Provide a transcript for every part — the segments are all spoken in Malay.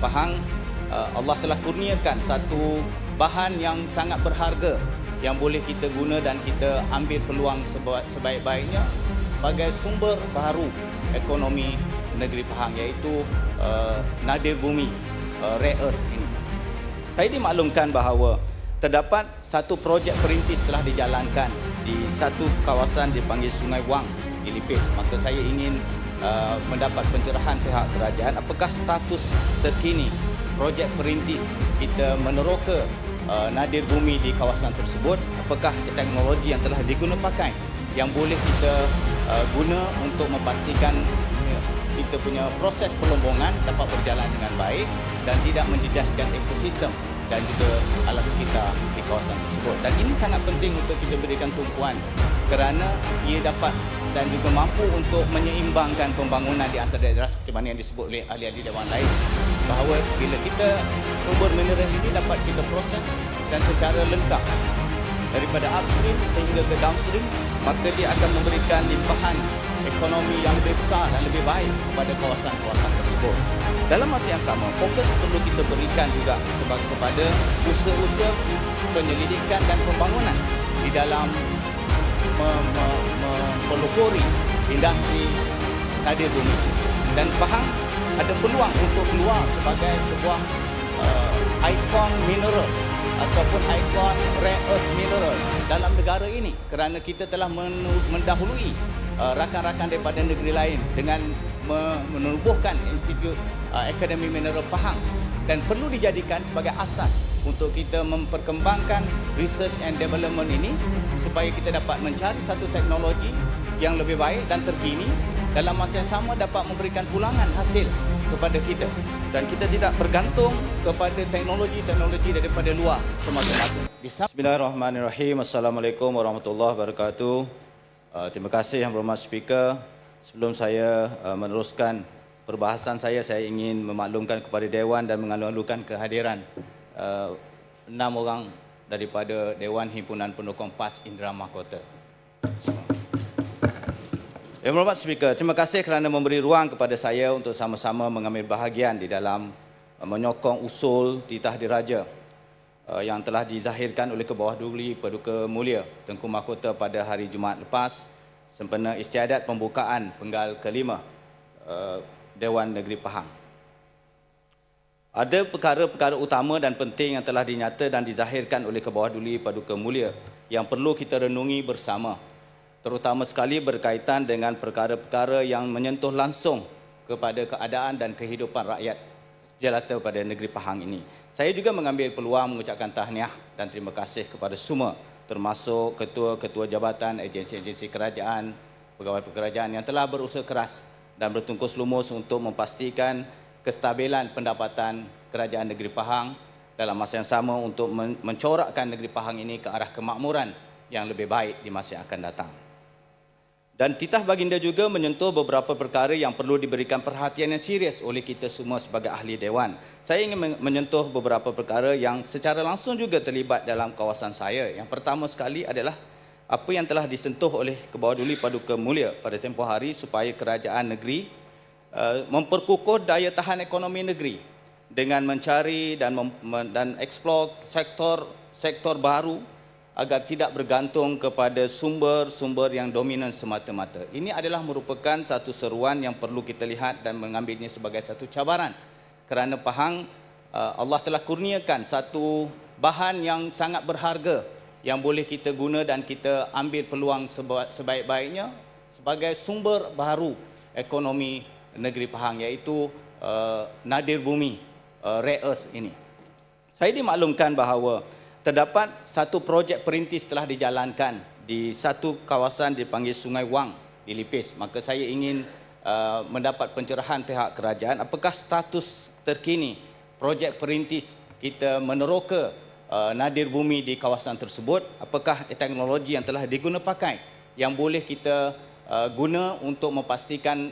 Pahang, Allah telah kurniakan satu bahan yang sangat berharga yang boleh kita guna dan kita ambil peluang sebaik-baiknya sebagai sumber baharu ekonomi negeri Pahang, iaitu nadir bumi, rare earth ini. Saya dimaklumkan bahawa terdapat satu projek perintis telah dijalankan di satu kawasan dipanggil Sungai Wang di Lipis. Maka saya ingin mendapat pencerahan pihak kerajaan, apakah status terkini projek perintis kita meneroka nadir bumi di kawasan tersebut, apakah teknologi yang telah diguna pakai yang boleh kita guna untuk memastikan kita punya proses pelombongan dapat berjalan dengan baik dan tidak menjejaskan ekosistem dan juga alam sekitar di kawasan tersebut. Dan ini sangat penting untuk kita berikan tumpuan kerana ia dapat dan juga mampu untuk menyeimbangkan pembangunan di antara daerah seperti mana yang disebut oleh ahli-ahli dewan lain, bahawa bila kita sumber mineral ini dapat kita proses dan secara lengkap daripada upstream sehingga ke downstream, maka dia akan memberikan limpahan ekonomi yang lebih besar dan lebih baik kepada kawasan-kawasan tersebut. Dalam masa yang sama, fokus perlu kita berikan juga kepada usaha-usaha penyelidikan dan pembangunan di dalam mempelopori industri nadir bumi. Dan Pahang ada peluang untuk keluar sebagai sebuah ikon mineral ataupun ikon rare earth mineral dalam negara ini, kerana kita telah mendahului rakan-rakan daripada negeri lain dengan menubuhkan Institut Akademi Mineral Pahang, dan perlu dijadikan sebagai asas untuk kita memperkembangkan research and development ini supaya kita dapat mencari satu teknologi yang lebih baik dan terkini, dalam masa yang sama dapat memberikan pulangan hasil kepada kita dan kita tidak bergantung kepada teknologi-teknologi daripada luar semata-mata. Bismillahirrahmanirrahim. Assalamualaikum warahmatullahi wabarakatuh. Terima kasih Yang Berhormat Speaker. Sebelum saya meneruskan perbahasan saya ingin memaklumkan kepada Dewan dan mengalu-alukan kehadiran 6 orang daripada Dewan Himpunan Pendukung PAS Indra Mahkota. Yang Berhormat Speaker, terima kasih kerana memberi ruang kepada saya untuk sama-sama mengambil bahagian di dalam menyokong usul titah diraja yang telah dizahirkan oleh Kebawahduli Paduka Mulia Tengku Mahkota pada hari Jumaat lepas sempena istiadat pembukaan penggal kelima Dewan Negeri Pahang. Ada perkara-perkara utama dan penting yang telah dinyata dan dizahirkan oleh Kebawahduli Paduka Mulia yang perlu kita renungi bersama, terutama sekali berkaitan dengan perkara-perkara yang menyentuh langsung kepada keadaan dan kehidupan rakyat jelata pada negeri Pahang ini. Saya juga mengambil peluang mengucapkan tahniah dan terima kasih kepada semua, termasuk ketua-ketua jabatan, agensi-agensi kerajaan, pegawai kerajaan yang telah berusaha keras dan bertungkus lumus untuk memastikan kestabilan pendapatan kerajaan negeri Pahang dalam masa yang sama untuk mencorakkan negeri Pahang ini ke arah kemakmuran yang lebih baik di masa yang akan datang. Dan titah baginda juga menyentuh beberapa perkara yang perlu diberikan perhatian yang serius oleh kita semua sebagai ahli Dewan. Saya ingin menyentuh beberapa perkara yang secara langsung juga terlibat dalam kawasan saya. Yang pertama sekali adalah apa yang telah disentuh oleh Kebawahduli Paduka Mulia pada tempoh hari supaya kerajaan negeri memperkukuh daya tahan ekonomi negeri dengan mencari dan eksplor sektor baru agar tidak bergantung kepada sumber-sumber yang dominan semata-mata. Ini adalah merupakan satu seruan yang perlu kita lihat dan mengambilnya sebagai satu cabaran, kerana Pahang Allah telah kurniakan satu bahan yang sangat berharga yang boleh kita guna dan kita ambil peluang sebaik-baiknya sebagai sumber baharu ekonomi negeri Pahang, iaitu nadir bumi, rare earth ini. Saya dimaklumkan bahawa terdapat satu projek perintis telah dijalankan di satu kawasan dipanggil Sungai Wang di Lipis. Maka saya ingin mendapat pencerahan pihak kerajaan, apakah status terkini projek perintis kita meneroka nadir bumi di kawasan tersebut, apakah teknologi yang telah diguna pakai yang boleh kita guna untuk memastikan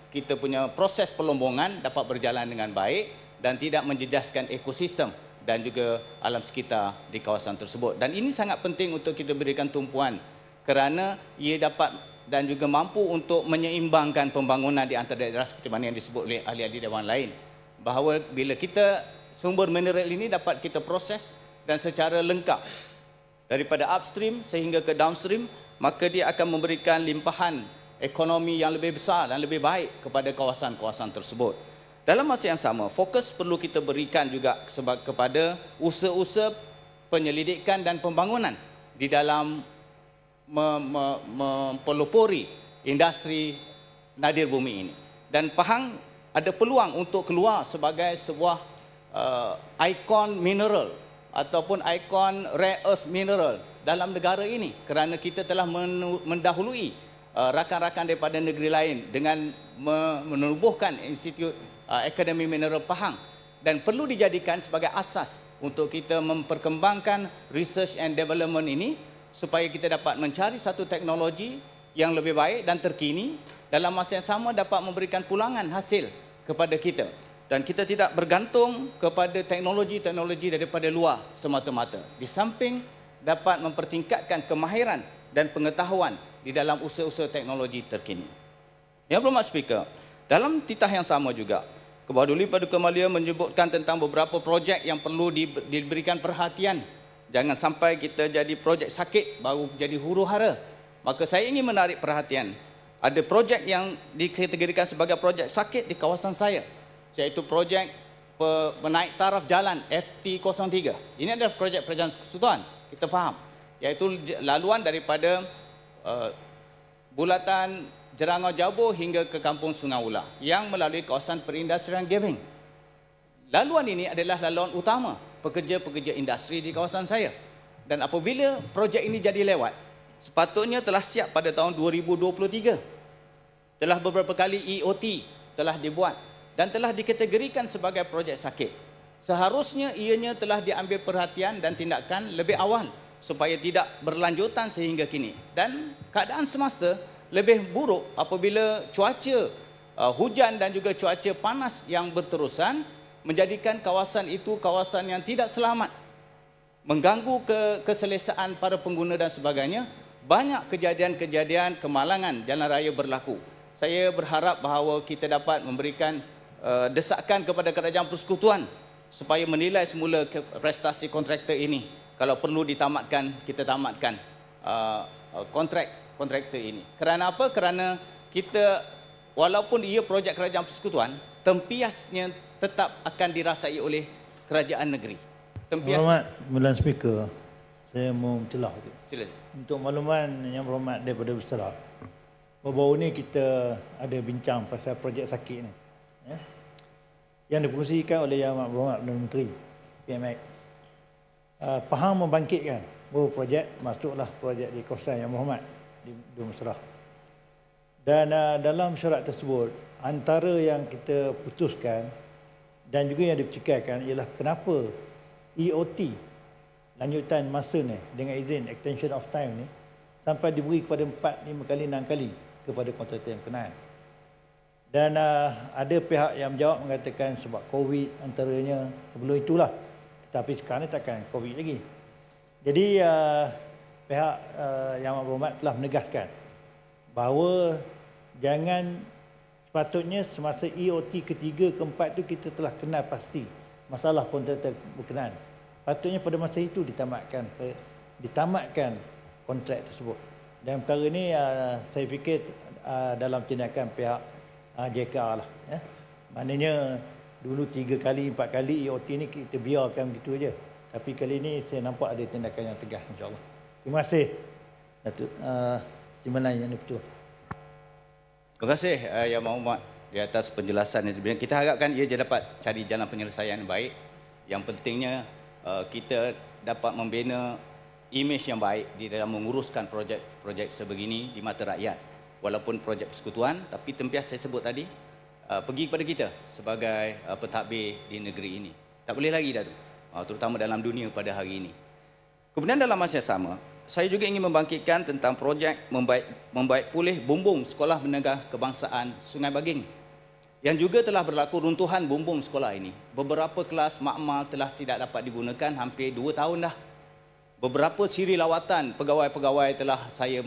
kita punya proses pelombongan dapat berjalan dengan baik dan tidak menjejaskan ekosistem dan juga alam sekitar di kawasan tersebut. Dan ini sangat penting untuk kita berikan tumpuan kerana ia dapat dan juga mampu untuk menyeimbangkan pembangunan di antara daerah seperti mana yang disebut oleh ahli-ahli dewan lain, bahawa bila kita sumber mineral ini dapat kita proses dan secara lengkap daripada upstream sehingga ke downstream, maka dia akan memberikan limpahan ekonomi yang lebih besar dan lebih baik kepada kawasan-kawasan tersebut. Dalam masa yang sama, fokus perlu kita berikan juga kepada usaha-usaha penyelidikan dan pembangunan di dalam mempelopori industri nadir bumi ini. Dan Pahang ada peluang untuk keluar sebagai sebuah ikon mineral ataupun ikon rare earth mineral dalam negara ini, kerana kita telah mendahului rakan-rakan daripada negeri lain dengan menubuhkan Institut Akademi Mineral Pahang, dan perlu dijadikan sebagai asas untuk kita memperkembangkan research and development ini supaya kita dapat mencari satu teknologi yang lebih baik dan terkini, dalam masa yang sama dapat memberikan pulangan hasil kepada kita, dan kita tidak bergantung kepada teknologi-teknologi daripada luar semata-mata, di samping dapat mempertingkatkan kemahiran dan pengetahuan di dalam usaha-usaha teknologi terkini. Yang Berhormat Speaker, dalam titah yang sama juga, Kebawah Duli Paduka Malia menyebutkan tentang beberapa projek yang perlu diberikan perhatian. Jangan sampai kita jadi projek sakit baru jadi huru-hara. Maka saya ingin menarik perhatian. Ada projek yang dikategorikan sebagai projek sakit di kawasan saya, iaitu projek penaik taraf jalan FT03. Ini adalah projek Kerajaan Persekutuan, kita faham, iaitu laluan daripada bulatan Jerangau Jabur hingga ke Kampung Sungai Ular yang melalui kawasan perindustrian Gebeng. Laluan ini adalah laluan utama pekerja-pekerja industri di kawasan saya. Dan apabila projek ini jadi lewat, sepatutnya telah siap pada tahun 2023. Telah beberapa kali EOT telah dibuat dan telah dikategorikan sebagai projek sakit. Seharusnya ianya telah diambil perhatian dan tindakan lebih awal supaya tidak berlanjutan sehingga kini. Dan keadaan semasa lebih buruk apabila cuaca hujan dan juga cuaca panas yang berterusan menjadikan kawasan itu kawasan yang tidak selamat, mengganggu keselesaan para pengguna dan sebagainya. Banyak kejadian-kejadian kemalangan jalan raya berlaku. Saya berharap bahawa kita dapat memberikan desakan kepada Kerajaan Persekutuan supaya menilai semula prestasi kontraktor ini. Kalau perlu ditamatkan, kita tamatkan kontraktor ini. Kerana apa? Kerana kita, walaupun ia projek Kerajaan Persekutuan, tempiasnya tetap akan dirasai oleh kerajaan negeri. Tempias. Berhormat Mulan Speaker, saya mau mencelah. Sila. Untuk makluman yang berhormat daripada Bersera, baru-baru ni kita ada bincang pasal projek sakit ni, ya, yang dikongsikan oleh Yang Berhormat Perdana Menteri PMX. Pahang membangkitkan baru projek, masuklah projek di kawasan Yang Berhormat di Bersera. Dan dalam syarat tersebut, antara yang kita putuskan dan juga yang dipercikaikan ialah kenapa EOT lanjutan masa ni dengan izin extension of time ni sampai diberi kepada 4, 5 kali, 6 kali kepada kontraktor yang berkenaan. Dan ada pihak yang menjawab mengatakan sebab COVID antaranya, sebelum itulah. Tetapi sekarang ni takkan COVID lagi. Jadi pihak Yang Berhormat telah menegaskan bahawa jangan, sepatutnya semasa EOT ketiga, keempat tu kita telah kenal pasti masalah kontraktor berkenaan. Patutnya pada masa itu ditamatkan kontrak tersebut. Dan perkara ini saya fikir dalam tindakan pihak JKR lah. Ya. Maknanya dulu 3 kali, 4 kali EOT ni kita biarkan begitu aja. Tapi kali ini saya nampak ada tindakan yang tegas, insyaAllah. Terima kasih Datuk Timbalan Yang Dipertua. Terima kasih Yang Berhormat di atas penjelasan ini. Kita harapkan ia dapat cari jalan penyelesaian yang baik. Yang pentingnya kita dapat membina imej yang baik di dalam menguruskan projek-projek sebegini di mata rakyat. Walaupun projek persekutuan, tapi tempias saya sebut tadi pergi kepada kita sebagai pentadbir di negeri ini. Tak boleh lagi dah tu, terutama dalam dunia pada hari ini. Kemudian dalam masa yang sama, saya juga ingin membangkitkan tentang projek membaik pulih bumbung Sekolah Menengah Kebangsaan Sungai Baging, yang juga telah berlaku runtuhan bumbung sekolah ini. Beberapa kelas makmal telah tidak dapat digunakan hampir 2 tahun dah. Beberapa siri lawatan pegawai-pegawai telah saya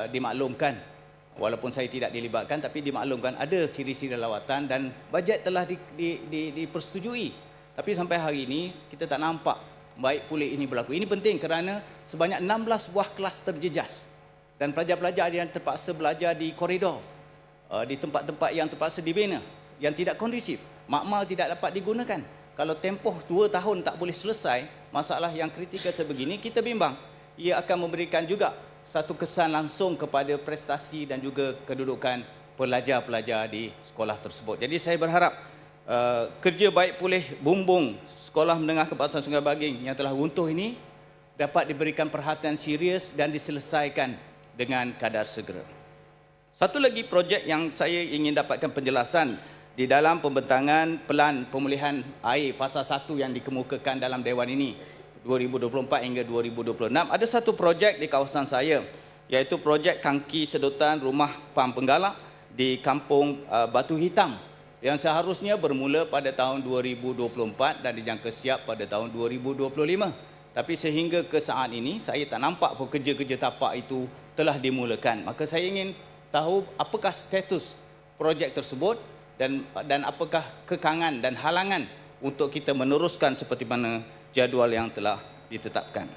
dimaklumkan Walaupun saya tidak dilibatkan, tapi dimaklumkan ada siri-siri lawatan dan bajet telah dipersetujui. Tapi sampai hari ini kita tak nampak baik pulih ini berlaku. Ini penting kerana sebanyak 16 buah kelas terjejas dan pelajar-pelajar yang terpaksa belajar di koridor, di tempat-tempat yang terpaksa dibina, yang tidak kondusif. Makmal tidak dapat digunakan. Kalau tempoh 2 tahun tak boleh selesai, masalah yang kritikal sebegini, kita bimbang. Ia akan memberikan juga satu kesan langsung kepada prestasi dan juga kedudukan pelajar-pelajar di sekolah tersebut. Jadi saya berharap kerja baik pulih bumbung Sekolah Menengah Kebangsaan Sungai Baging yang telah runtuh ini dapat diberikan perhatian serius dan diselesaikan dengan kadar segera. Satu lagi projek yang saya ingin dapatkan penjelasan di dalam pembentangan Pelan Pemulihan Air Fasa 1 yang dikemukakan dalam Dewan ini 2024 hingga 2026. Ada satu projek di kawasan saya, iaitu projek tangki sedotan rumah pam penggalak di Kampung Batu Hitam yang seharusnya bermula pada tahun 2024 dan dijangka siap pada tahun 2025. Tapi sehingga ke saat ini saya tak nampak pun kerja-kerja tapak itu telah dimulakan. Maka saya ingin tahu apakah status projek tersebut dan apakah kekangan dan halangan untuk kita meneruskan seperti mana jadual yang telah ditetapkan.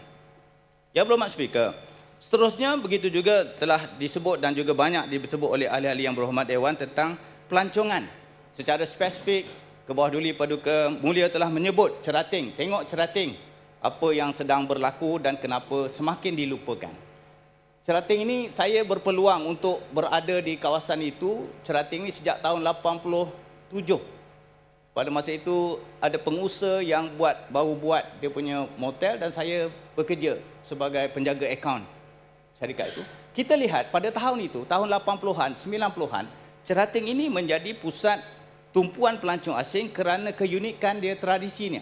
Ya Berhormat Speaker, seterusnya begitu juga telah disebut dan juga banyak disebut oleh ahli-ahli yang berhormat Dewan tentang pelancongan. Secara spesifik, Kebawah Duli Paduka Mulia telah menyebut cerating, tengok cerating, apa yang sedang berlaku dan kenapa semakin dilupakan. Cerating ini saya berpeluang untuk berada di kawasan itu. Cerating ini sejak tahun 87. Pada masa itu ada pengusaha yang baru buat dia punya motel dan saya bekerja sebagai penjaga akaun syarikat itu. Kita lihat pada tahun itu, tahun 80-an, 90-an, Cerating ini menjadi pusat tumpuan pelancong asing kerana keunikan dia tradisinya.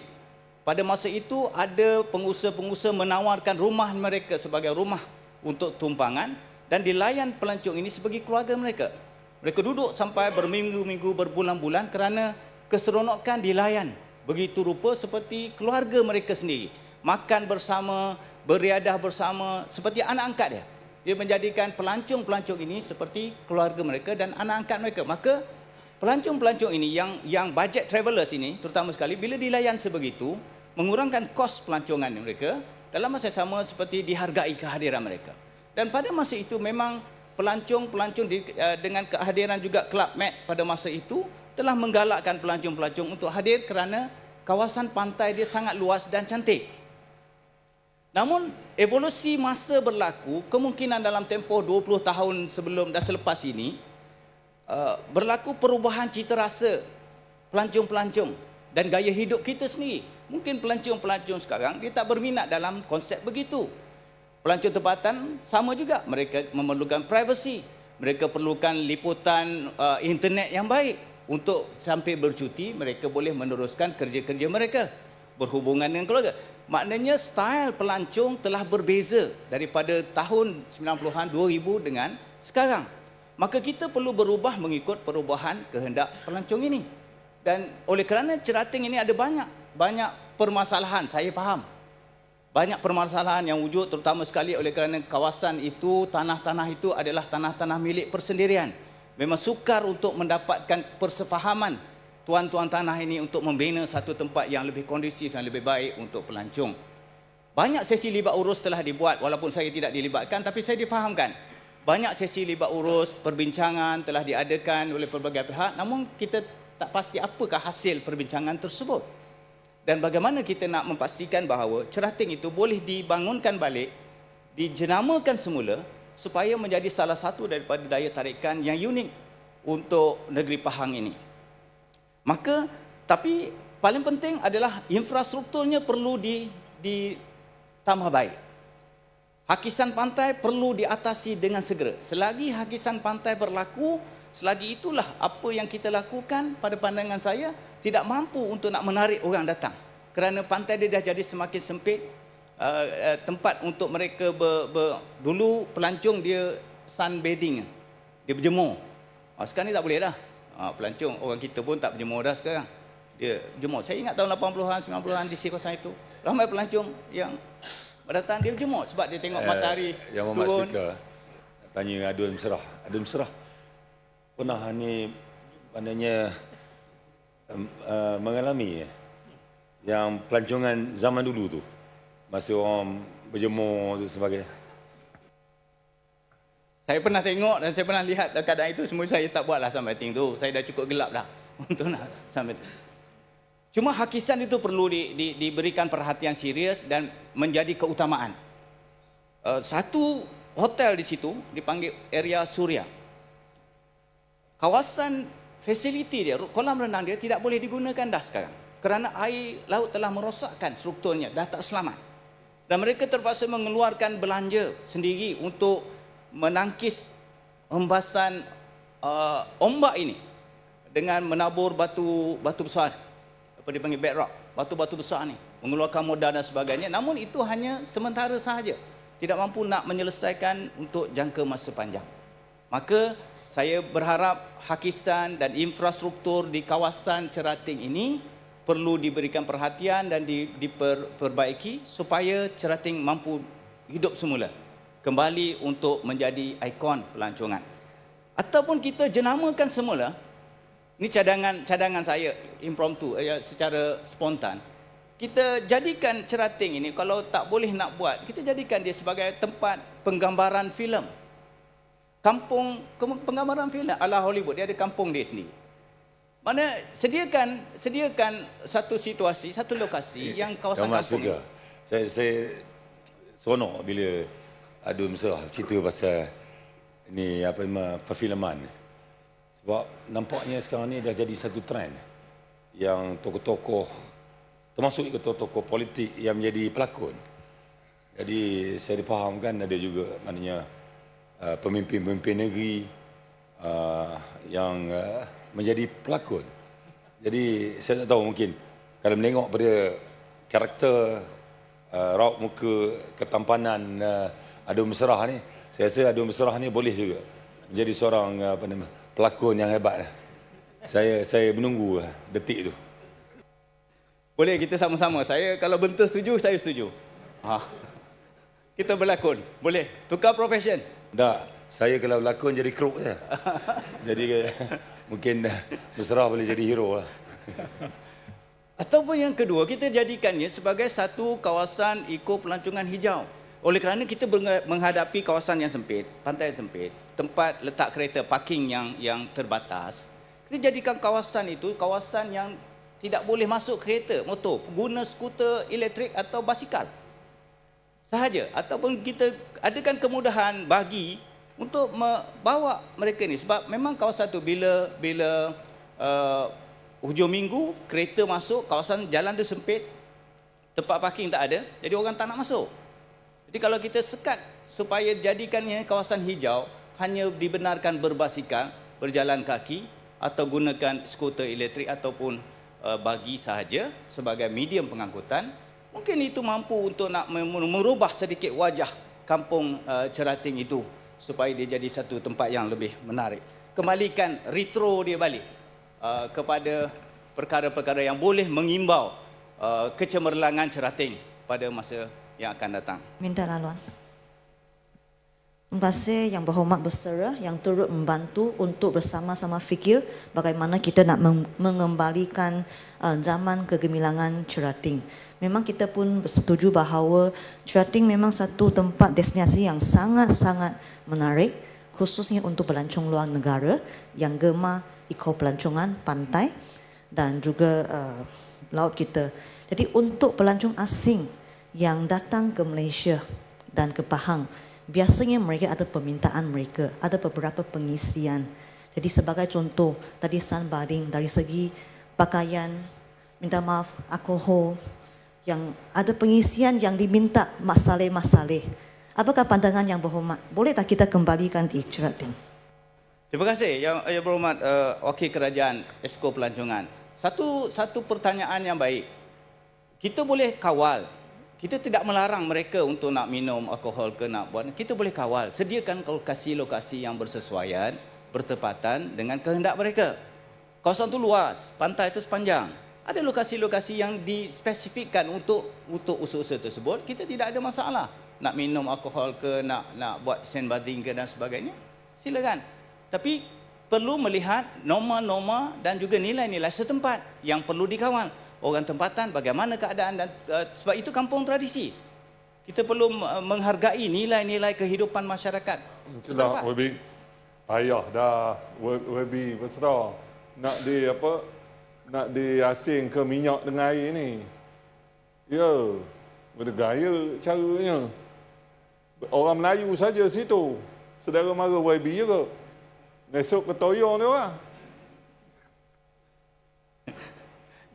Pada masa itu ada pengusaha-pengusaha menawarkan rumah mereka sebagai rumah untuk tumpangan dan dilayan pelancong ini sebagai keluarga mereka. Mereka duduk sampai berminggu-minggu, berbulan-bulan kerana keseronokan dilayan begitu rupa seperti keluarga mereka sendiri. Makan bersama, beriadah bersama seperti anak angkat dia. Dia menjadikan pelancong-pelancong ini seperti keluarga mereka dan anak angkat mereka. Maka pelancong-pelancong ini yang budget travelers ini terutama sekali bila dilayan sebegitu mengurangkan kos pelancongan mereka. Dalam masa sama seperti dihargai kehadiran mereka. Dan pada masa itu memang pelancong-pelancong dengan kehadiran juga Club Med pada masa itu telah menggalakkan pelancong-pelancong untuk hadir kerana kawasan pantai dia sangat luas dan cantik. Namun evolusi masa berlaku, kemungkinan dalam tempoh 20 tahun sebelum dan selepas ini berlaku perubahan cita rasa pelancong-pelancong dan gaya hidup kita sendiri. Mungkin pelancong-pelancong sekarang dia tak berminat dalam konsep begitu. Pelancong tempatan sama juga, mereka memerlukan privasi, mereka perlukan liputan internet yang baik untuk sampai bercuti mereka boleh meneruskan kerja-kerja mereka berhubungan dengan keluarga. Maknanya style pelancong telah berbeza daripada tahun 90-an 2000 dengan sekarang. Maka kita perlu berubah mengikut perubahan kehendak pelancong ini. Dan oleh kerana Cerating ini ada banyak permasalahan, saya faham. Banyak permasalahan yang wujud terutama sekali oleh kerana kawasan itu, tanah-tanah itu adalah tanah-tanah milik persendirian. Memang sukar untuk mendapatkan persefahaman tuan-tuan tanah ini untuk membina satu tempat yang lebih kondusif dan lebih baik untuk pelancong. Banyak sesi libat urus telah dibuat walaupun saya tidak dilibatkan, tapi saya difahamkan. Banyak sesi libat urus, perbincangan telah diadakan oleh pelbagai pihak, namun kita tak pasti apakah hasil perbincangan tersebut. Dan bagaimana kita nak memastikan bahawa Cerating itu boleh dibangunkan balik, dijenamakan semula supaya menjadi salah satu daripada daya tarikan yang unik untuk negeri Pahang ini. Maka, tapi paling penting adalah infrastrukturnya perlu ditambah baik. Hakisan pantai perlu diatasi dengan segera. Selagi hakisan pantai berlaku, selagi itulah apa yang kita lakukan pada pandangan saya tidak mampu untuk nak menarik orang datang. Kerana pantai dia dah jadi semakin sempit, tempat untuk mereka dulu pelancong dia sunbathing, dia berjemur. Sekarang ni tak boleh dah. Pelancong orang kita pun tak berjemur dah sekarang. Dia jemur. Saya ingat tahun 80-an, 90-an di kawasan itu, ramai pelancong yang datang dia berjemur sebab dia tengok matahari Yang turun. Speaker, tanya Adun Mesrah. Adun Mesrah pernah ni maknanya mengalami yang pelancongan zaman dulu tu, masa orang berjemur tu sebagainya. Saya pernah tengok dan saya pernah lihat dalam keadaan itu, semua saya tak buatlah sunbathing tu. Saya dah cukup gelap dah untuk nak sunbathing. Cuma hakisan itu perlu diberikan perhatian serius dan menjadi keutamaan. Satu hotel di situ dipanggil area Suria. Kawasan fasiliti dia, kolam renang dia tidak boleh digunakan dah sekarang. Kerana air laut telah merosakkan strukturnya, dah tak selamat. Dan mereka terpaksa mengeluarkan belanja sendiri untuk menangkis hembasan ombak ini dengan menabur batu besar, apa dipanggil bedrock, batu-batu besar ni, mengeluarkan modal dan sebagainya. Namun itu hanya sementara sahaja, tidak mampu nak menyelesaikan untuk jangka masa panjang. Maka saya berharap hakisan dan infrastruktur di kawasan Cerating ini perlu diberikan perhatian dan diperbaiki supaya Cerating mampu hidup semula, kembali untuk menjadi ikon pelancongan. Ataupun kita jenamakan semula, ini cadangan saya impromptu, secara spontan. Kita jadikan Cerating ini, kalau tak boleh nak buat, kita jadikan dia sebagai tempat penggambaran filem. Kampung penggambaran filem ala Hollywood, dia ada kampung dia sendiri. Mana sediakan satu situasi, satu lokasi yang kawasan kampung ini. Saya seronok bila Adun Mesrah cerita pasal ni apa nama perfilman. Sebab nampaknya sekarang ni dah jadi satu trend yang tokoh-tokoh, termasuk tokoh-tokoh politik yang menjadi pelakon. Jadi saya difahamkan ada juga maknanya pemimpin-pemimpin negeri yang menjadi pelakon. Jadi saya tak tahu, mungkin kalau menengok pada karakter raut muka, ketampanan Adun Mesrah ni, saya rasa Adun Mesrah ni boleh juga menjadi seorang pelakon yang hebat. Saya menunggu detik tu. Boleh kita sama-sama. Saya kalau bentuk setuju, saya setuju. Kita berlakon. Boleh. Tukar profession. Tak, saya kalau berlakon jadi kruk je. Jadi mungkin Mesrah boleh jadi hero lah. Ataupun yang kedua, kita jadikannya sebagai satu kawasan eko pelancongan hijau. Oleh kerana kita menghadapi kawasan yang sempit, pantai yang sempit, tempat letak kereta, parking yang terbatas, kita jadikan kawasan itu kawasan yang tidak boleh masuk kereta, motor, guna skuter elektrik atau basikal sahaja. Ataupun kita adakan kemudahan bagi untuk membawa mereka ni. Sebab memang kawasan tu bila hujung minggu kereta masuk, kawasan jalan tu sempit, tempat parking tak ada, jadi orang tak nak masuk. Jadi kalau kita sekat supaya jadikannya kawasan hijau, hanya dibenarkan berbasikal, berjalan kaki atau gunakan skuter elektrik ataupun bagi sahaja sebagai medium pengangkutan, mungkin itu mampu untuk nak merubah sedikit wajah kampung Cerating itu supaya dia jadi satu tempat yang lebih menarik. Kembalikan retro dia balik kepada perkara-perkara yang boleh mengimbau kecemerlangan Cerating pada masa yang akan datang. Minta laluan. Terima kasih Yang Berhormat Bersara yang turut membantu untuk bersama-sama fikir bagaimana kita nak mengembalikan zaman kegemilangan Cerating. Memang kita pun bersetuju bahawa Cerating memang satu tempat destinasi yang sangat-sangat menarik, khususnya untuk pelancong luar negara yang gemar eko pelancongan pantai dan juga laut kita. Jadi untuk pelancong asing yang datang ke Malaysia dan ke Pahang, biasanya mereka ada permintaan mereka, ada beberapa pengisian. Jadi sebagai contoh, tadi sunbathing dari segi pakaian, minta maaf, alkohol, yang ada pengisian yang diminta masalih-masalih. Apakah pandangan Yang Berhormat? Boleh tak kita kembalikan di Cerating? Terima kasih Yang Berhormat Wakil Kerajaan Esko Pelancongan. Satu pertanyaan yang baik. Kita boleh kawal. Kita tidak melarang mereka untuk nak minum alkohol ke nak buat. Kita boleh kawal. Sediakan lokasi-lokasi yang bersesuaian, bertepatan dengan kehendak mereka. Kawasan itu luas, pantai itu sepanjang. Ada lokasi-lokasi yang dispesifikkan untuk usaha-usaha tersebut, kita tidak ada masalah. nak minum alkohol ke, nak buat sandbathing ke dan sebagainya, silakan. Tapi perlu melihat norma-norma dan juga nilai-nilai setempat yang perlu dikawal. Orang tempatan bagaimana keadaan, dan sebab itu kampung tradisi. Kita perlu menghargai nilai-nilai kehidupan masyarakat Itulah setempat. lebih payah dah lebih besar nak diasing ke minyak dengan air ni. Ya, bergaya caranya. Orang Melayu saja situ. Saudara mara YB juga. Esok ke Toyo ni lah.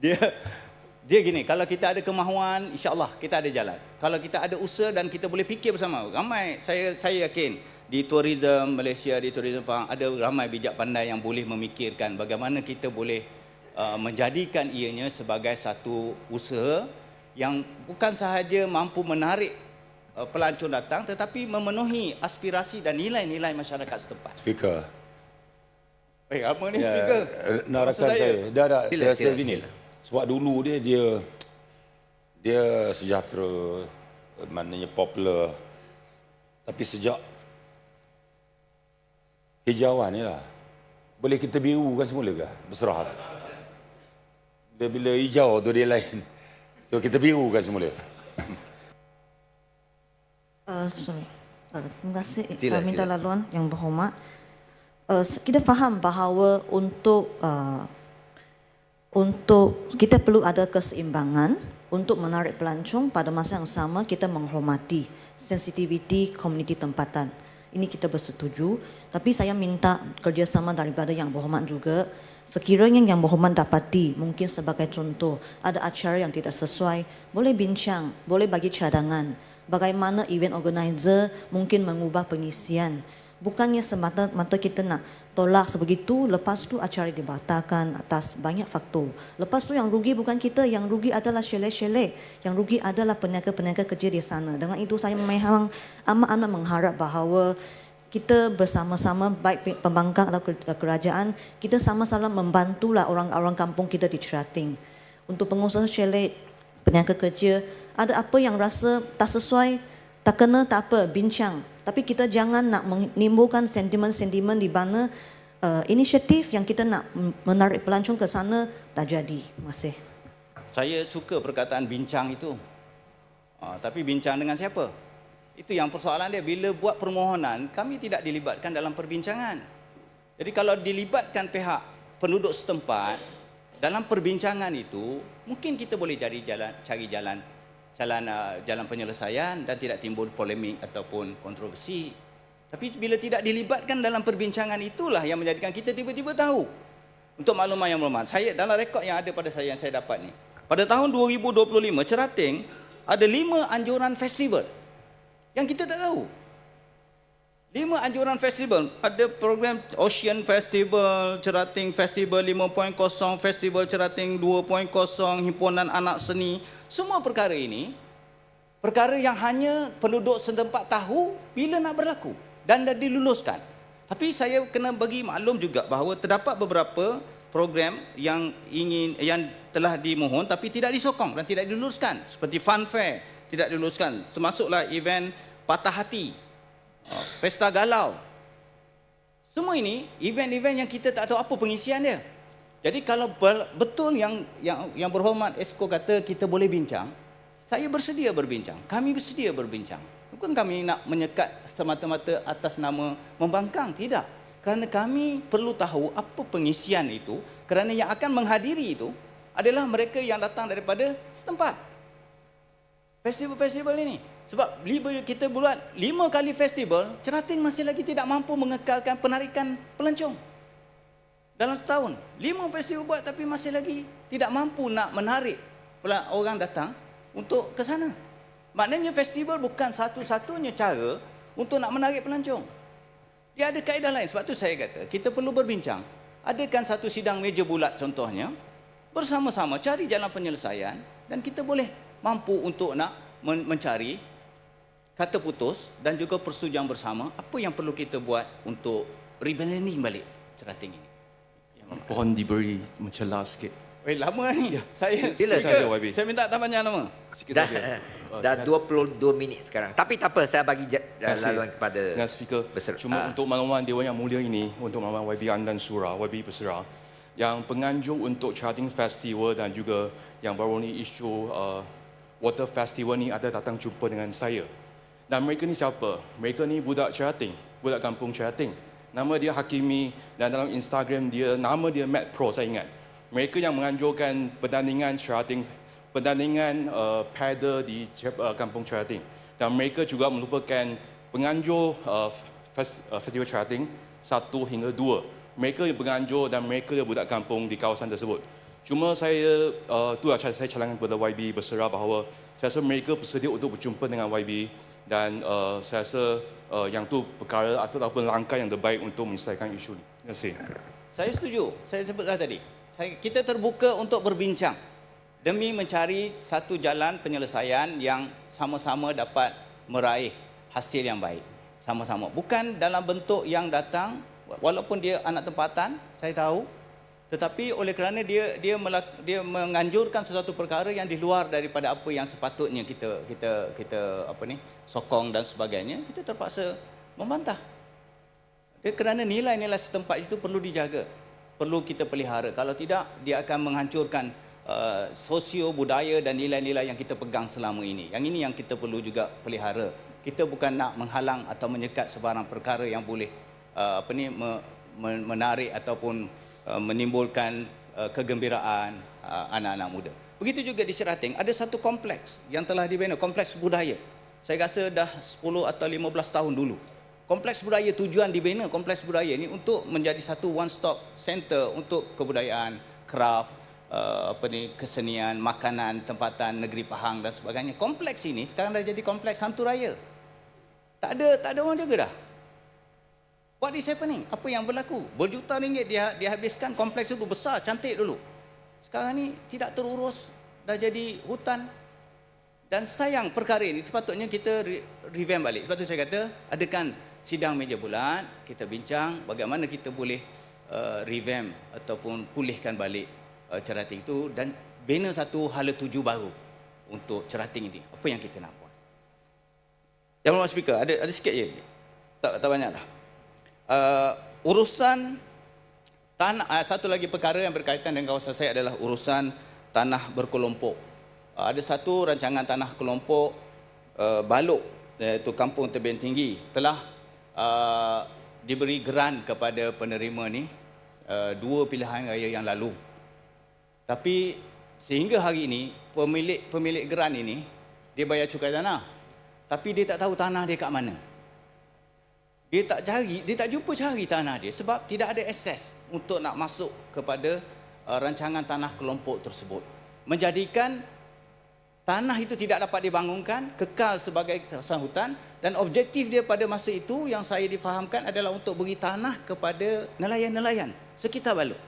Dia gini, kalau kita ada kemahuan, insya-Allah kita ada jalan. Kalau kita ada usaha dan kita boleh fikir bersama, ramai saya yakin di tourism Malaysia, di tourism Pahang, ada ramai bijak pandai yang boleh memikirkan bagaimana kita boleh menjadikan ianya sebagai satu usaha yang bukan sahaja mampu menarik pelancong datang, tetapi memenuhi aspirasi dan nilai-nilai masyarakat setempat. Speaker. Apa ni speaker? Nak Maksud rakan saya. Dah. Sila, Saya rasa sila, gini. sila. Sebab dulu dia sejahtera, maknanya popular. Tapi sejak hijauan ni lah, boleh kita birukan semula ke? Berserah. Bila hijau tu dia lain. So kita birukan semula. Sorry. Terima kasih Sila, minta sila. laluan yang berhormat. Kita faham bahawa untuk kita perlu ada keseimbangan untuk menarik pelancong, pada masa yang sama kita menghormati sensitiviti komuniti tempatan. Ini kita bersetuju, tapi saya minta kerjasama daripada yang berhormat juga. Sekiranya yang berhormat dapati, mungkin sebagai contoh, ada acara yang tidak sesuai, boleh bincang, boleh bagi cadangan. Bagaimana event organizer mungkin mengubah pengisian. Bukannya semata-mata kita nak tolak sebegitu, lepas tu acara dibatalkan atas banyak faktor. Lepas tu yang rugi bukan kita, yang rugi adalah chalet-chalet, yang rugi adalah peniaga-peniaga kecil di sana. Dengan itu saya memang amat-amat mengharap bahawa kita bersama-sama, baik pembangkang atau kerajaan, kita sama-sama membantulah orang-orang kampung kita di Cerating. Untuk pengusaha chalet, peniaga kecil, ada apa yang rasa tak sesuai, tak kena, tak apa, bincang. Tapi kita jangan nak menimbulkan sentimen-sentimen di mana inisiatif yang kita nak menarik pelancong ke sana tak jadi. Terima kasih. Saya suka perkataan bincang itu. Tapi bincang dengan siapa? Itu yang persoalan dia. Bila buat permohonan, kami tidak dilibatkan dalam perbincangan. Jadi kalau dilibatkan pihak penduduk setempat dalam perbincangan itu, mungkin kita boleh cari jalan penyelesaian dan tidak timbul polemik ataupun kontroversi. Tapi bila tidak dilibatkan dalam perbincangan, itulah yang menjadikan kita tiba-tiba tahu. Untuk makluman yang berhormat, saya dalam rekod yang ada pada saya, yang saya dapat ni, pada tahun 2025 Cerating ada 5 anjuran festival yang kita tak tahu. 5 anjuran festival, ada program Ocean Festival, Cerating Festival 5.0, Festival Cerating 2.0, Himpunan Anak Seni. Semua perkara ini, perkara yang hanya penduduk setempat tahu bila nak berlaku dan dah diluluskan. Tapi saya kena bagi maklum juga bahawa terdapat beberapa program yang telah dimohon tapi tidak disokong dan tidak diluluskan. Seperti Fun Fair tidak diluluskan. Termasuklah event Patah Hati, Pesta Galau. Semua ini event-event yang kita tak tahu apa pengisian dia. Jadi kalau betul yang berhormat Esko kata kita boleh bincang, saya bersedia berbincang. Kami bersedia berbincang. Bukan kami nak menyekat semata-mata atas nama membangkang, tidak. Kerana kami perlu tahu apa pengisian itu, kerana yang akan menghadiri itu adalah mereka yang datang daripada setempat. Festival-festival ini. Sebab kita buat 5 kali festival, Cerating masih lagi tidak mampu mengekalkan penarikan pelancong. Dalam setahun, 5 festival buat tapi masih lagi tidak mampu nak menarik orang datang untuk ke sana. Maknanya festival bukan satu-satunya cara untuk nak menarik pelancong. Dia ada kaedah lain. Sebab tu saya kata, kita perlu berbincang. Adakan satu sidang meja bulat contohnya, bersama-sama cari jalan penyelesaian dan kita boleh mampu untuk nak mencari kata putus dan juga persetujuan bersama apa yang perlu kita buat untuk rebranding balik Cerating ini. Mohon diberi mencelah sikit. Lama ni. Saya Bila saja, YB. saya minta tak banyak lama. Sikit Dah, saja. dah 22 minit sekarang. Tapi tak apa, saya bagi Terima kasih laluan kepada dengan speaker. Bersera. Cuma untuk makluman Dewan Yang Mulia ini, untuk makluman YB Andan Surah, YB Bersera, yang penganjur untuk Charting Festival dan juga yang baru ni isu Water Festival ni ada datang jumpa dengan saya. Dan mereka ni siapa? Mereka ni budak Charting, budak kampung Charting. Nama dia Hakimi dan dalam Instagram dia, nama dia Matt Pro, saya ingat. Mereka yang menganjurkan pertandingan Charting, pertandingan paddle di kampung Charting. Dan mereka juga merupakan penganjur festival Charting 1 hingga 2. Mereka yang penganjur dan mereka yang budak kampung di kawasan tersebut. Cuma saya, itulah saya calonkan kepada YB Bersera bahawa saya rasa mereka bersedia untuk berjumpa dengan YB dan saya rasa yang tu perkara ataupun langkah yang terbaik untuk menyelesaikan isu ini. Terima kasih. Saya setuju. Saya sebutlah tadi. Kita terbuka untuk berbincang demi mencari satu jalan penyelesaian yang sama-sama dapat meraih hasil yang baik. Sama-sama. Bukan dalam bentuk yang datang, walaupun dia anak tempatan, saya tahu, tetapi oleh kerana dia menganjurkan sesuatu perkara yang di luar daripada apa yang sepatutnya kita sokong dan sebagainya, kita terpaksa membantah. Dia kerana nilai-nilai setempat itu perlu dijaga, perlu kita pelihara. Kalau tidak, dia akan menghancurkan sosio, budaya dan nilai-nilai yang kita pegang selama ini. Yang ini yang kita perlu juga pelihara. Kita bukan nak menghalang atau menyekat sebarang perkara yang boleh menarik ataupun menimbulkan kegembiraan anak-anak muda. Begitu juga di Cerating, ada satu kompleks yang telah dibina, kompleks budaya. Saya rasa dah 10 atau 15 tahun dulu. Kompleks budaya, tujuan dibina kompleks budaya ini untuk menjadi satu one stop center untuk kebudayaan, kraft, kesenian, makanan, tempatan negeri Pahang dan sebagainya. Kompleks ini sekarang dah jadi kompleks hantu raya. Tak ada orang jaga dah. What is happening? Apa yang berlaku? Berjuta ringgit dia habiskan, kompleks itu besar, cantik dulu. Sekarang ni tidak terurus, dah jadi hutan. Dan sayang perkara ini, sepatutnya kita revamp balik. Sebab tu saya kata, adakan sidang meja bulat, kita bincang bagaimana kita boleh revamp ataupun pulihkan balik Cerating itu dan bina satu hala tuju baru untuk Cerating ini. Apa yang kita nak buat? Yang Berhormat Speaker, ada sikit je. Tak banyak dah. Urusan tanah, satu lagi perkara yang berkaitan dengan kawasan saya adalah urusan tanah berkelompok. Ada satu rancangan tanah kelompok Balok, iaitu Kampung Tebing Tinggi, telah diberi geran kepada penerima ni 2 pilihan raya yang lalu. Tapi sehingga hari ini pemilik geran ini dia bayar cukai tanah, tapi dia tak tahu tanah dia kat mana. Dia tak jumpa cari tanah dia sebab tidak ada akses untuk nak masuk kepada rancangan tanah kelompok tersebut. Menjadikan tanah itu tidak dapat dibangunkan, kekal sebagai kawasan hutan, dan objektif dia pada masa itu yang saya difahamkan adalah untuk beri tanah kepada nelayan-nelayan sekitar Balok.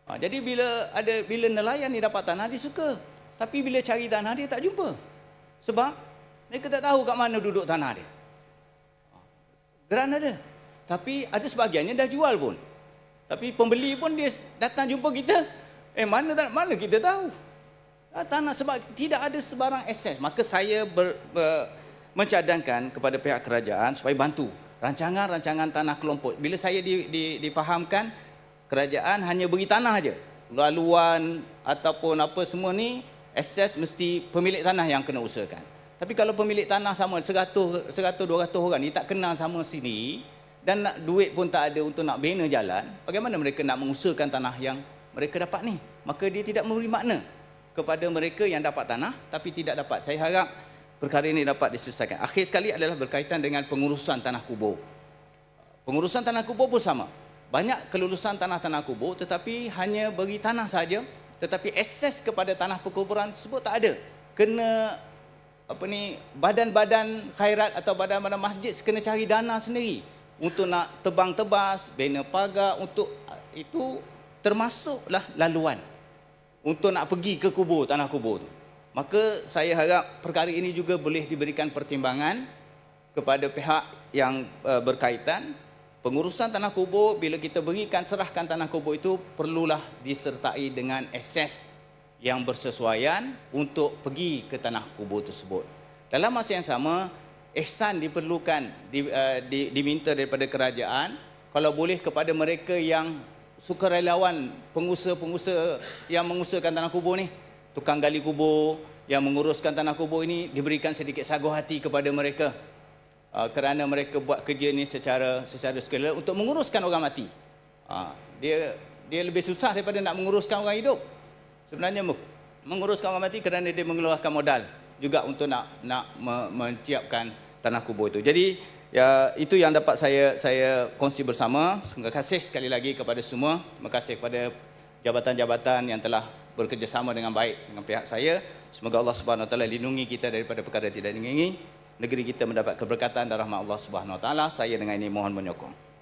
Jadi bila nelayan ni dapat tanah dia suka, tapi bila cari tanah dia tak jumpa. Sebab mereka tak tahu kat mana duduk tanah dia. Geran ada, tapi ada sebahagiannya dah jual pun. Tapi pembeli pun dia datang jumpa kita, mana kita tahu tanah, sebab tidak ada sebarang akses. Maka saya mencadangkan kepada pihak kerajaan supaya bantu rancangan-rancangan tanah kelompok. Bila saya difahamkan kerajaan hanya beri tanah aja, laluan ataupun apa semua ni, akses mesti pemilik tanah yang kena usahakan. Tapi kalau pemilik tanah sama 100-200 orang ni tak kenal sama sini dan duit pun tak ada untuk nak bina jalan, bagaimana mereka nak mengusahakan tanah yang mereka dapat ni? Maka dia tidak memberi makna kepada mereka yang dapat tanah tapi tidak dapat. Saya harap perkara ini dapat diselesaikan. Akhir sekali adalah berkaitan dengan pengurusan tanah kubur. Pengurusan tanah kubur pun sama. Banyak kelulusan tanah-tanah kubur tetapi hanya bagi tanah saja, tetapi akses kepada tanah perkuburan tersebut tak ada. Kena badan-badan khairat atau badan-badan masjid kena cari dana sendiri untuk nak tebang tebas, bina pagar, untuk itu termasuklah laluan untuk nak pergi ke kubur, tanah kubur tu. Maka saya harap perkara ini juga boleh diberikan pertimbangan kepada pihak yang berkaitan, pengurusan tanah kubur, bila kita berikan serahkan tanah kubur itu, perlulah disertai dengan akses yang bersesuaian untuk pergi ke tanah kubur tersebut. Dalam masa yang sama, ihsan diperlukan, diminta daripada kerajaan, kalau boleh kepada mereka yang sukarelawan, pengusaha-pengusaha yang mengusahakan tanah kubur ni, tukang gali kubur yang menguruskan tanah kubur ini, diberikan sedikit sagu hati kepada mereka. Kerana mereka buat kerja ni secara sukarela untuk menguruskan orang mati. Dia lebih susah daripada nak menguruskan orang hidup. Sebenarnya menguruskan orang mati kerana dia mengeluarkan modal juga untuk nak menciapkan tanah kubur itu. Jadi ya, itu yang dapat saya kongsi bersama. Terima kasih sekali lagi kepada semua. Terima kasih kepada jabatan-jabatan yang telah bekerjasama dengan baik dengan pihak saya. Semoga Allah Subhanahu Wa Taala lindungi kita daripada perkara tidak diingini. Negeri kita mendapat keberkatan dan rahmat Allah Subhanahu Wa Taala. Saya dengan ini mohon menyokong.